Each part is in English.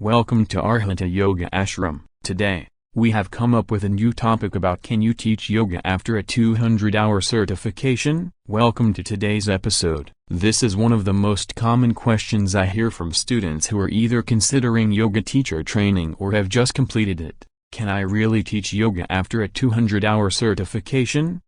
Welcome to Arhanta Yoga Ashram. Today, we have come up with a new topic about can you teach yoga after a 200-hour certification? Welcome to today's episode. This is one of the most common questions I hear from students who are either considering yoga teacher training or have just completed it. Can I really teach yoga after a 200-hour certification?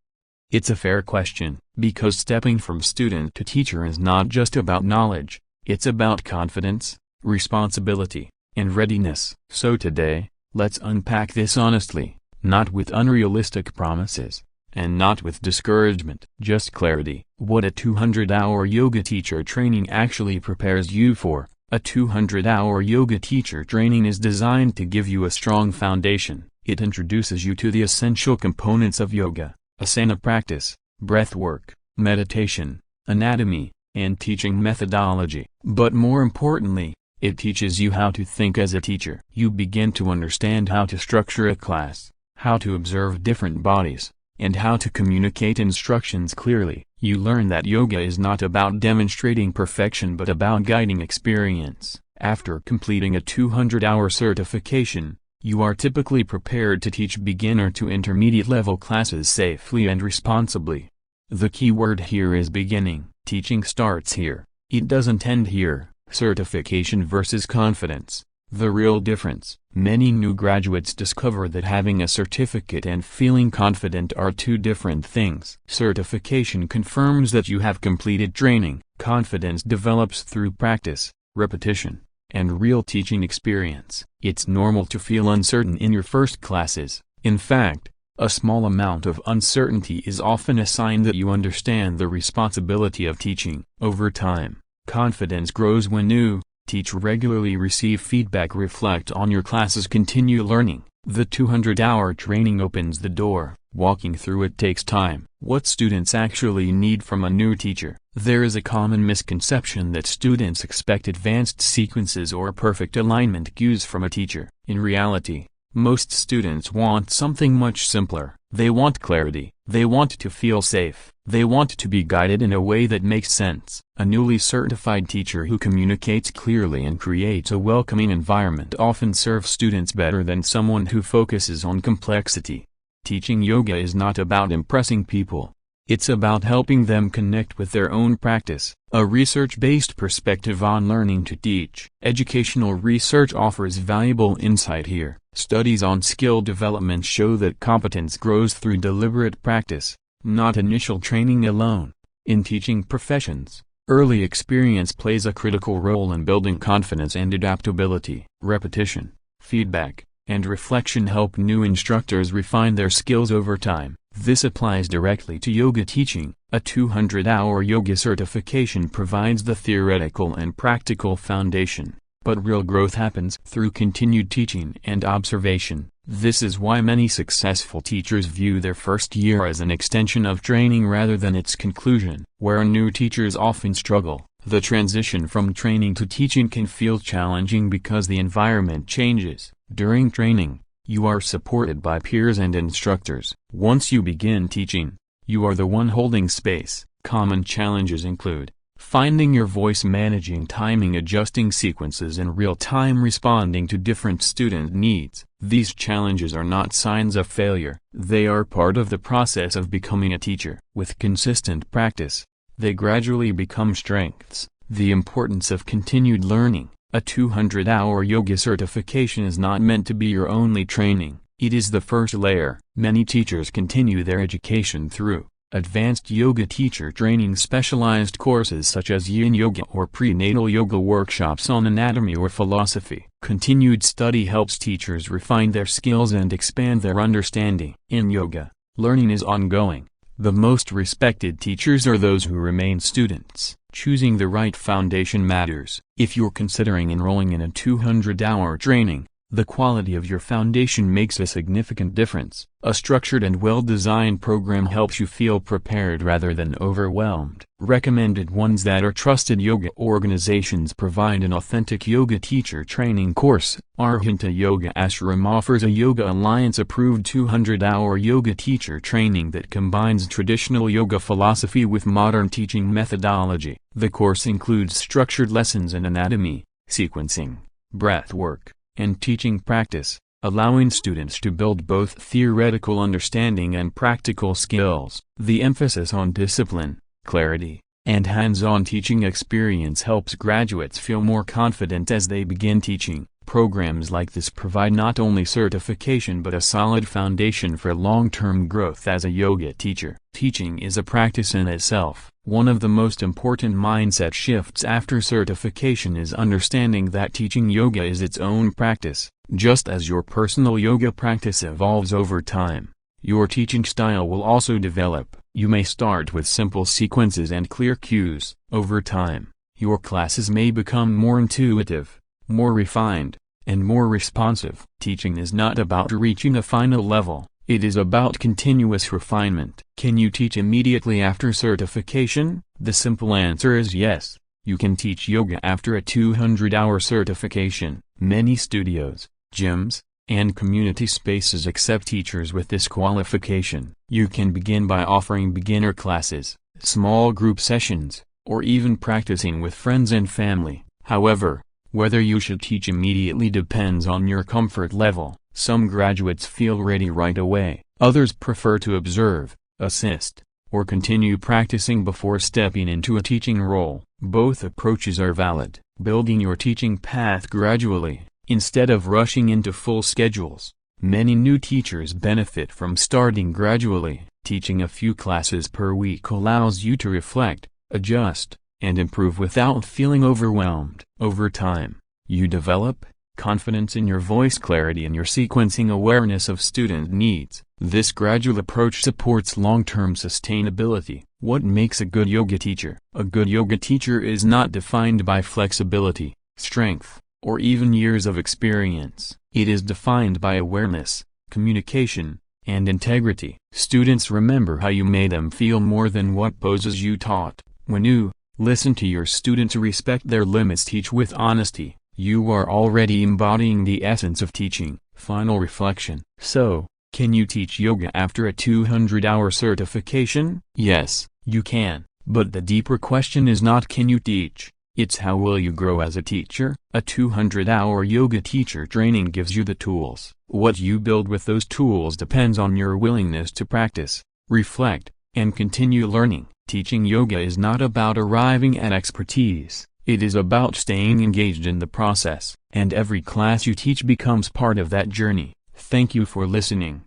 It's a fair question, because stepping from student to teacher is not just about knowledge, it's about confidence, responsibility, and readiness. So today, let's unpack this honestly, not with unrealistic promises, and not with discouragement. Just clarity. What a 200-hour yoga teacher training actually prepares you for. A 200-hour yoga teacher training is designed to give you a strong foundation. It introduces you to the essential components of yoga: asana practice, breath work, meditation, anatomy, and teaching methodology. But more importantly, it teaches you how to think as a teacher. You begin to understand how to structure a class, how to observe different bodies, and how to communicate instructions clearly. You learn that yoga is not about demonstrating perfection but about guiding experience. After completing a 200-hour certification, you are typically prepared to teach beginner to intermediate level classes safely and responsibly. The key word here is beginning. Teaching starts here. It doesn't end here. Certification versus confidence. The real difference. Many new graduates discover that having a certificate and feeling confident are two different things. Certification confirms that you have completed training. Confidence develops through practice, repetition, and real teaching experience. It's normal to feel uncertain in your first classes. In fact, a small amount of uncertainty is often a sign that you understand the responsibility of teaching. Over time, confidence grows when you teach regularly, receive feedback, reflect on your classes, continue learning. The 200-hour training opens the door. Walking through it takes time. What students actually need from a new teacher. There is a common misconception that students expect advanced sequences or perfect alignment cues from a teacher. In reality, most students want something much simpler. They want clarity. They want to feel safe. They want to be guided in a way that makes sense. A newly certified teacher who communicates clearly and creates a welcoming environment often serves students better than someone who focuses on complexity. Teaching yoga is not about impressing people. It's about helping them connect with their own practice. A research-based perspective on learning to teach. Educational research offers valuable insight here. Studies on skill development show that competence grows through deliberate practice, not initial training alone. In teaching professions, early experience plays a critical role in building confidence and adaptability. Repetition, feedback, and reflection help new instructors refine their skills over time. This applies directly to yoga teaching. A 200-hour yoga certification provides the theoretical and practical foundation, but real growth happens through continued teaching and observation. This is why many successful teachers view their first year as an extension of training rather than its conclusion. Where new teachers often struggle, the transition from training to teaching can feel challenging because the environment changes. During training, you are supported by peers and instructors. Once you begin teaching, you are the one holding space. Common challenges include finding your voice, managing timing, adjusting sequences in real time, responding to different student needs. These challenges are not signs of failure. They are part of the process of becoming a teacher. With consistent practice, they gradually become strengths. The importance of continued learning. A 200-hour yoga certification is not meant to be your only training. It is the first layer. Many teachers continue their education through advanced yoga teacher training, specialized courses such as yin yoga or prenatal yoga, workshops on anatomy or philosophy. Continued study helps teachers refine their skills and expand their understanding. In yoga, learning is ongoing. The most respected teachers are those who remain students. Choosing the right foundation matters. If you're considering enrolling in a 200-hour training, the quality of your foundation makes a significant difference. A structured and well-designed program helps you feel prepared rather than overwhelmed. Recommended ones that are trusted yoga organizations provide an authentic yoga teacher training course. Arhanta Yoga Ashram offers a Yoga Alliance-approved 200-hour yoga teacher training that combines traditional yoga philosophy with modern teaching methodology. The course includes structured lessons in anatomy, sequencing, breath work, and teaching practice, allowing students to build both theoretical understanding and practical skills. The emphasis on discipline, clarity, and hands-on teaching experience helps graduates feel more confident as they begin teaching. Programs like this provide not only certification but a solid foundation for long-term growth as a yoga teacher. Teaching is a practice in itself. One of the most important mindset shifts after certification is understanding that teaching yoga is its own practice. Just as your personal yoga practice evolves over time, your teaching style will also develop. You may start with simple sequences and clear cues. Over time, your classes may become more intuitive, more refined, and more responsive. Teaching is not about reaching a final level, it is about continuous refinement. Can you teach immediately after certification? The simple answer is yes. You can teach yoga after a 200-hour certification. Many studios, gyms, and community spaces accept teachers with this qualification. You can begin by offering beginner classes, small group sessions, or even practicing with friends and family. However, whether you should teach immediately depends on your comfort level. Some graduates feel ready right away. Others prefer to observe, assist, or continue practicing before stepping into a teaching role. Both approaches are valid. Building your teaching path gradually, instead of rushing into full schedules. Many new teachers benefit from starting gradually. Teaching a few classes per week allows you to reflect, adjust, and improve without feeling overwhelmed. Over time, you develop confidence in your voice, clarity in your sequencing, awareness of student needs. This gradual approach supports long-term sustainability. What makes a good yoga teacher? A good yoga teacher is not defined by flexibility, strength, or even years of experience. It is defined by awareness, communication, and integrity. Students remember how you made them feel more than what poses you taught. When you listen to your students, respect their limits, teach with honesty, you are already embodying the essence of teaching. Final reflection. So, can you teach yoga after a 200-hour certification? Yes, you can. But the deeper question is not can you teach, it's how will you grow as a teacher? A 200-hour yoga teacher training gives you the tools. What you build with those tools depends on your willingness to practice, reflect, and continue learning. Teaching yoga is not about arriving at expertise. It is about staying engaged in the process, and every class you teach becomes part of that journey. Thank you for listening.